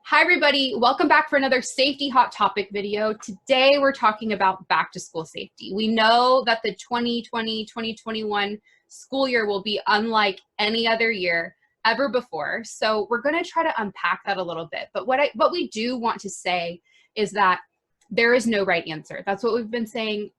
Hi everybody, welcome back for another safety hot topic video. Today we're talking about back to school safety. We know that the 2020-2021 school year will be unlike any other year ever before. So we're going to try to unpack that a little bit. But what we do want to say is that there is no right answer. That's what we've been saying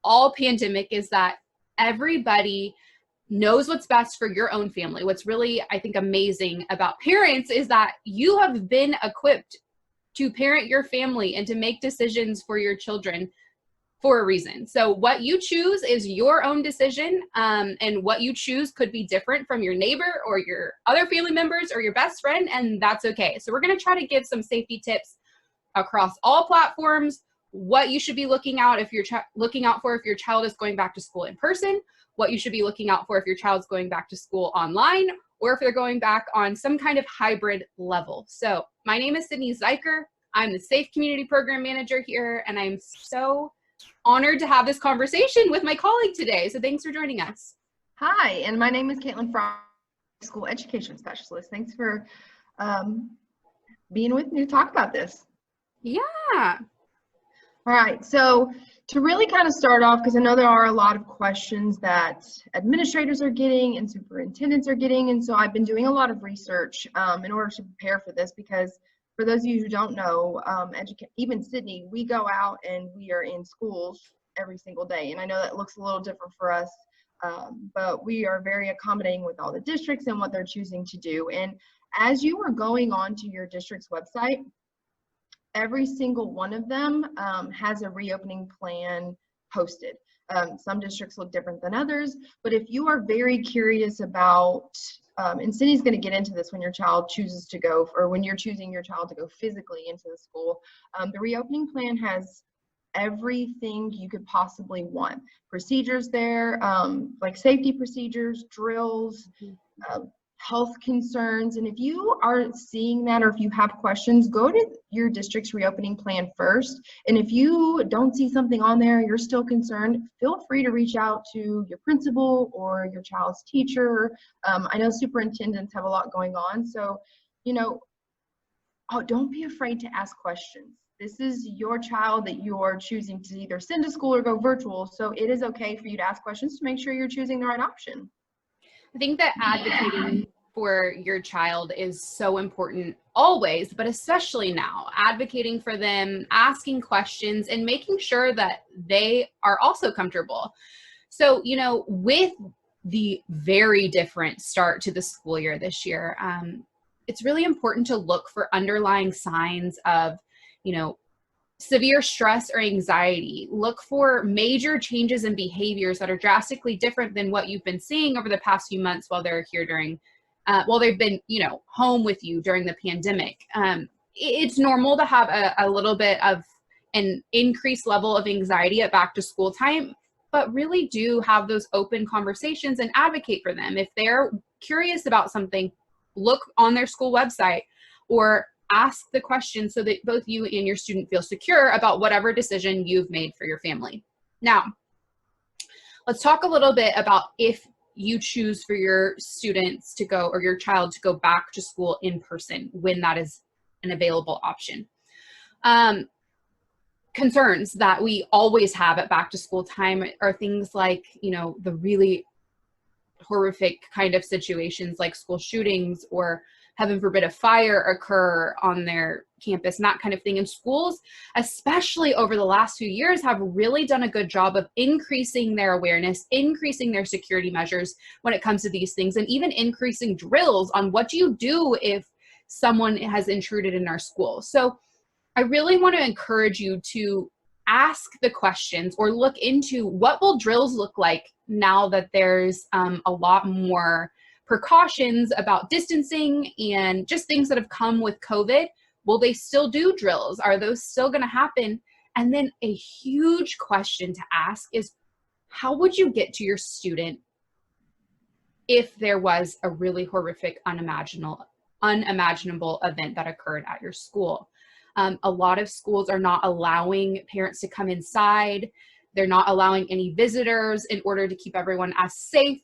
all pandemic, is that everybody knows what's best for your own family. What's really, I think, amazing about parents is that you have been equipped to parent your family and to make decisions for your children for a reason. So what you choose is your own decision, and what you choose could be different from your neighbor or your other family members or your best friend, and that's okay. So we're going to try to give some safety tips across all platforms, what you should be looking out if you're looking out for if your child is going back to school in person, what you should be looking out for if your child's going back to school online, or if they're going back on some kind of hybrid level. So my name is Zuiker. I'm the Safe Community Program Manager here, and I'm so honored to have this conversation with my colleague today. So thanks for joining us. Hi, and my name is Kaitlynn Frey, School Education Specialist. Thanks for being with me to talk about this. Yeah. All right, so to really kind of start off, because I know there are a lot of questions that administrators are getting and superintendents are getting, and so I've been doing a lot of research in order to prepare for this, because for those of you who don't know, even Sydney, we go out and we are in schools every single day, and I know that looks a little different for us, but we are very accommodating with all the districts and what they're choosing to do. And as you are going on to your district's website, every single one of them has a reopening plan posted. Some districts look different than others, but if you are very curious about, and Cindy's going to get into this when your child chooses to go, or when you're choosing your child to go physically into the school, the reopening plan has everything you could possibly want. Procedures there, like safety procedures, drills, health concerns. And if you are seeing that, or if you have questions, go to your district's reopening plan first. And if you don't see something on there, you're still concerned, feel free to reach out to your principal or your child's teacher. I know superintendents have a lot going on, so don't be afraid to ask questions. This is your child that you're choosing to either send to school or go virtual, so it is okay for you to ask questions to make sure you're choosing the right option. I think that advocating for your child is so important always, but especially now. Advocating for them, asking questions, and making sure that they are also comfortable. So, with the very different start to the school year this year, it's really important to look for underlying signs of, severe stress or anxiety. Look for major changes in behaviors that are drastically different than what you've been seeing over the past few months while they're here while they've been, home with you during the pandemic. It's normal to have a little bit of an increased level of anxiety at back to school time, but really do have those open conversations and advocate for them. If they're curious about something, look on their school website or ask the question so that both you and your student feel secure about whatever decision you've made for your family. Now, let's talk a little bit about if you choose for your students to go, or your child to go back to school in person when that is an available option. Concerns that we always have at back to school time are things like, the really horrific kind of situations like school shootings, or heaven forbid a fire occur on their campus, and that kind of thing. And schools, especially over the last few years, have really done a good job of increasing their awareness, increasing their security measures when it comes to these things, and even increasing drills on what do you do if someone has intruded in our school. So I really want to encourage you to ask the questions or look into what will drills look like now that there's a lot more precautions about distancing and just things that have come with COVID. Will they still do drills? Are those still going to happen? And then a huge question to ask is, how would you get to your student if there was a really horrific, unimaginable event that occurred at your school? A lot of schools are not allowing parents to come inside. They're not allowing any visitors in order to keep everyone as safe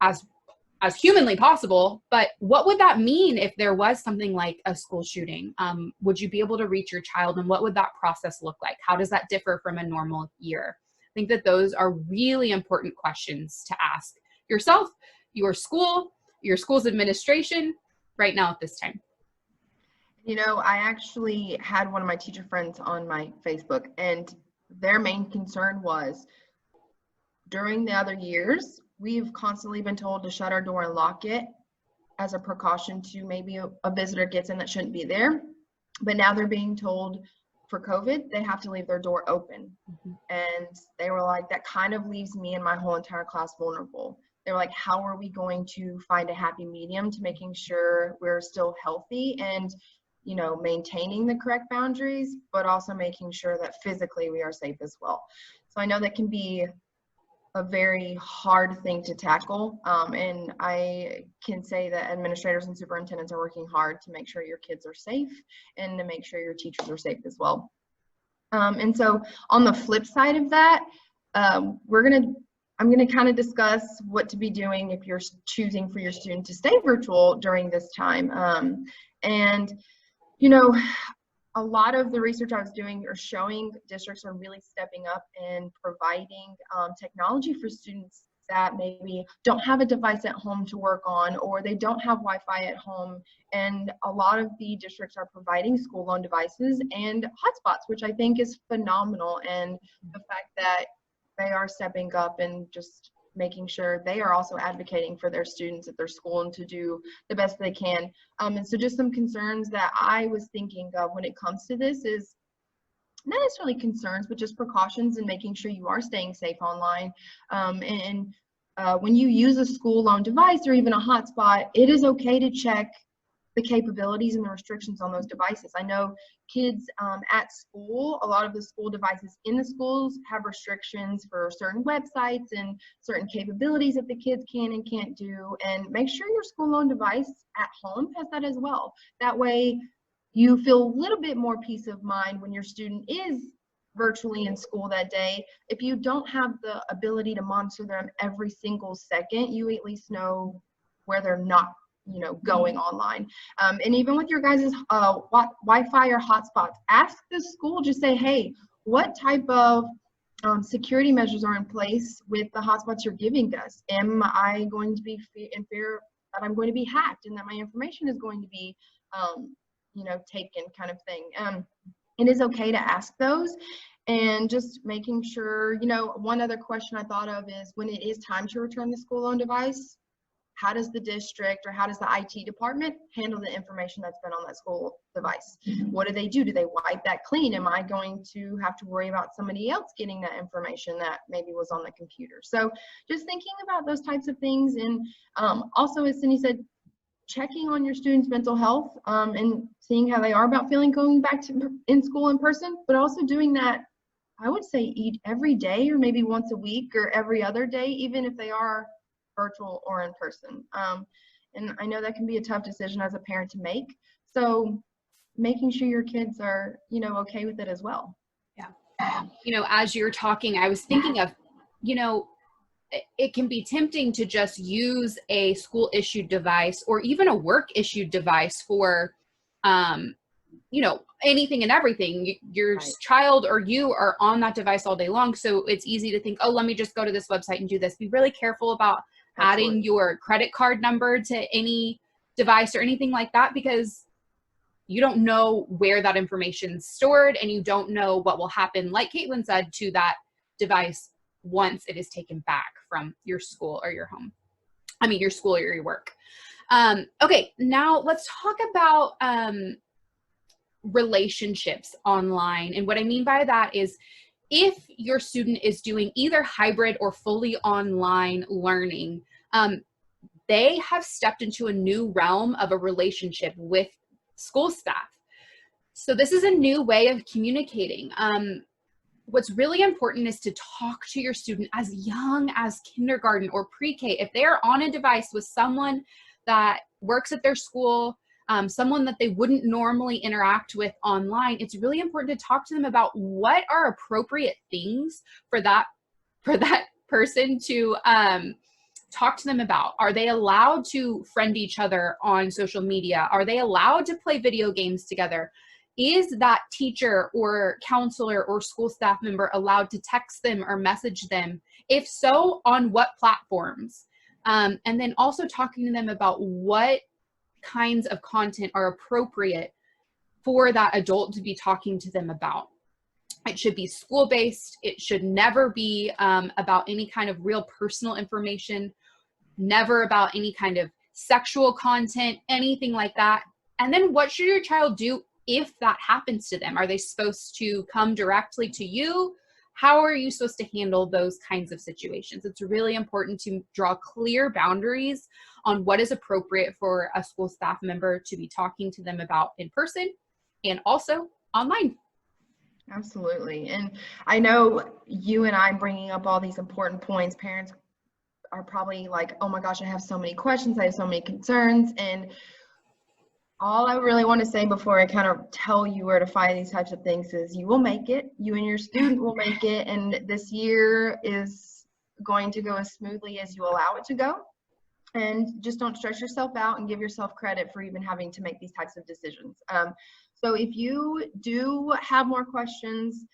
as as humanly possible. But what would that mean if there was something like a school shooting? Would you be able to reach your child, and what would that process look like? How does that differ from a normal year? I think that those are really important questions to ask yourself, your school's administration right now at this time. You know, I actually had one of my teacher friends on my Facebook, and their main concern was, during the other years, we've constantly been told to shut our door and lock it as a precaution to maybe a visitor gets in that shouldn't be there. But now they're being told for COVID, they have to leave their door open. And they were like, that kind of leaves me and my whole entire class vulnerable. They were like, how are we going to find a happy medium to making sure we're still healthy and, you know, maintaining the correct boundaries, but also making sure that physically we are safe as well. So I know that can be a very hard thing to tackle. And I can say that administrators and superintendents are working hard to make sure your kids are safe and to make sure your teachers are safe as well. And so on the flip side of that, I'm gonna kind of discuss what to be doing if you're choosing for your student to stay virtual during this time. And, you know, a lot of the research I was doing are showing districts are really stepping up and providing technology for students that maybe don't have a device at home to work on, or they don't have Wi-Fi at home. And a lot of the districts are providing school-owned devices and hotspots, which I think is phenomenal. And the fact that they are stepping up and just making sure they are also advocating for their students at their school and to do the best they can. And so just some concerns that I was thinking of when it comes to this is not necessarily concerns, but just precautions and making sure you are staying safe online. When you use a school-owned device or even a hotspot, it is okay to check the capabilities and the restrictions on those devices. I know kids at school, a lot of the school devices in the schools have restrictions for certain websites and certain capabilities that the kids can and can't do. And make sure your school-owned device at home has that as well. That way you feel a little bit more peace of mind when your student is virtually in school that day. If you don't have the ability to monitor them every single second, you at least know where they're not, you know, going online. And even with your guys' Wi-Fi or hotspots, ask the school, just say, hey, what type of security measures are in place with the hotspots you're giving us? Am I going to be in fear that I'm going to be hacked and that my information is going to be, you know, taken, kind of thing? It is okay to ask those. And just making sure, you know, one other question I thought of is, when it is time to return the school-owned device, how does the district or how does the IT department handle the information that's been on that school device? What do they do? Do they wipe that clean? Am I going to have to worry about somebody else getting that information that maybe was on the computer? So just thinking about those types of things. And also, as Cindy said, checking on your students' mental health and seeing how they are about feeling going back to in school in person, but also doing that, I would say, every day or maybe once a week or every other day, even if they are virtual or in person. And I know that can be a tough decision as a parent to make. So making sure your kids are, you know, okay with it as well. Yeah. You know, as you're talking, I was thinking of, you know, it can be tempting to just use a school issued device or even a work issued device for, you know, anything and everything. Your Right. child or you are on that device all day long. So it's easy to think, oh, let me just go to this website and do this. Be really careful about adding your credit card number to any device or anything like that, because you don't know where that information's stored and you don't know what will happen, like Kaitlynn said, to that device once it is taken back from your school or your home. I mean, your school or your work. Okay, now let's talk about relationships online. And what I mean by that is, if your student is doing either hybrid or fully online learning, they have stepped into a new realm of a relationship with school staff. So this is a new way of communicating. What's really important is to talk to your student as young as kindergarten or pre-K. If they're on a device with someone that works at their school, someone that they wouldn't normally interact with online, it's really important to talk to them about what are appropriate things for that person to talk to them about? Are they allowed to friend each other on social media? Are they allowed to play video games together? Is that teacher or counselor or school staff member allowed to text them or message them? If so, on what platforms? And then also talking to them about what kinds of content are appropriate for that adult to be talking to them about. It should be school-based. It should never be about any kind of real personal information, never about any kind of sexual content, anything like that. And then what should your child do if that happens to them? Are they supposed to come directly to you? How are you supposed to handle those kinds of situations? It's really important to draw clear boundaries on what is appropriate for a school staff member to be talking to them about in person and also online. Absolutely. And I know you and I bringing up all these important points, parents are probably like, oh my gosh, I have so many questions, I have so many concerns. And all I really want to say before I kind of tell you where to find these types of things is you will make it. You and your student will make it. And this year is going to go as smoothly as you allow it to go. And just don't stress yourself out and give yourself credit for even having to make these types of decisions. So if you do have more questions,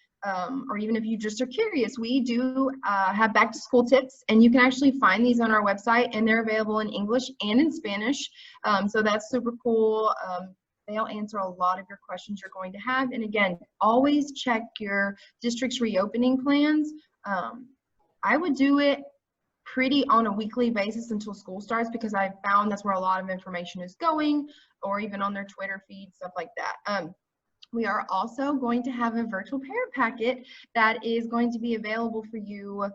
or even if you just are curious, we do have back to school tips, and you can actually find these on our website, and they're available in English and in Spanish. So that's super cool. They'll answer a lot of your questions you're going to have. And again, always check your district's reopening plans. I would do it pretty on a weekly basis until school starts, because I've found that's where a lot of information is going, or even on their Twitter feed, stuff like that. We are also going to have a virtual parent packet that is going to be available for you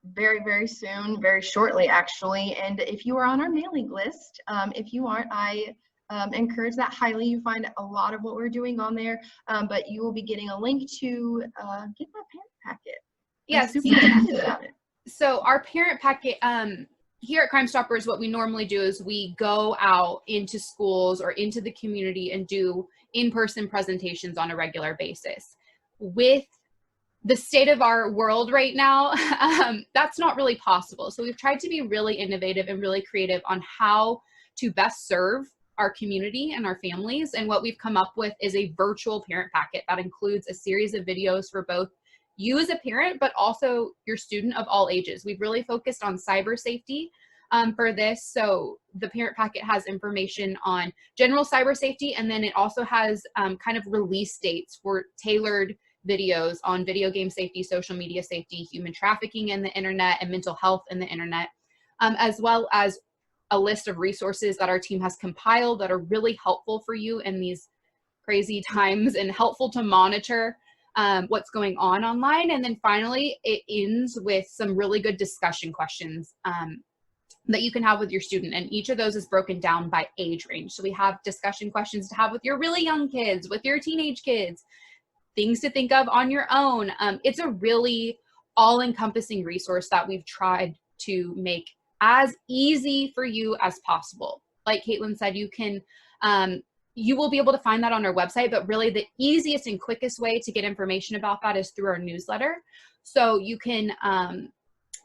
very, very soon, very shortly actually. And if you are on our mailing list, if you aren't, I encourage that highly. You find a lot of what we're doing on there, but you will be getting a link to get that parent packet. Yes. I'm super excited about it. So our parent packet here at Crime Stoppers, what we normally do is we go out into schools or into the community and do in-person presentations on a regular basis. With the state of our world right now, that's not really possible. So we've tried to be really innovative and really creative on how to best serve our community and our families. And what we've come up with is a virtual parent packet that includes a series of videos for both you as a parent, but also your student of all ages. We've really focused on cyber safety for this. So the parent packet has information on general cyber safety, and then it also has kind of release dates for tailored videos on video game safety, social media safety, human trafficking in the internet, and mental health in the internet, as well as a list of resources that our team has compiled that are really helpful for you in these crazy times and helpful to monitor what's going on online. And then finally, it ends with some really good discussion questions that you can have with your student. And each of those is broken down by age range. So we have discussion questions to have with your really young kids, with your teenage kids, things to think of on your own. It's a really all-encompassing resource that we've tried to make as easy for you as possible. Like Kaitlynn said, you will be able to find that on our website, but really the easiest and quickest way to get information about that is through our newsletter. So you can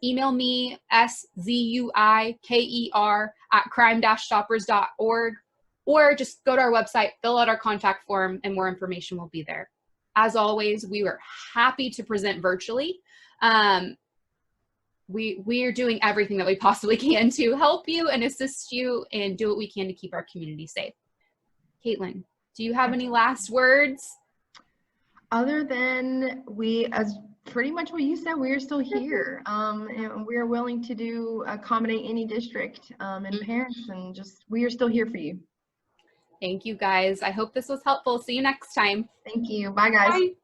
email me, SZUIKER@crime-stoppers.org, or just go to our website, fill out our contact form, and more information will be there. As always, we were happy to present virtually. We are doing everything that we possibly can to help you and assist you and do what we can to keep our community safe. Kaitlynn, do you have any last words? Other than as pretty much what you said, we are still here, and we are willing to accommodate any district and parents, and we are still here for you. Thank you guys. I hope this was helpful. See you next time. Thank you. Bye guys. Bye.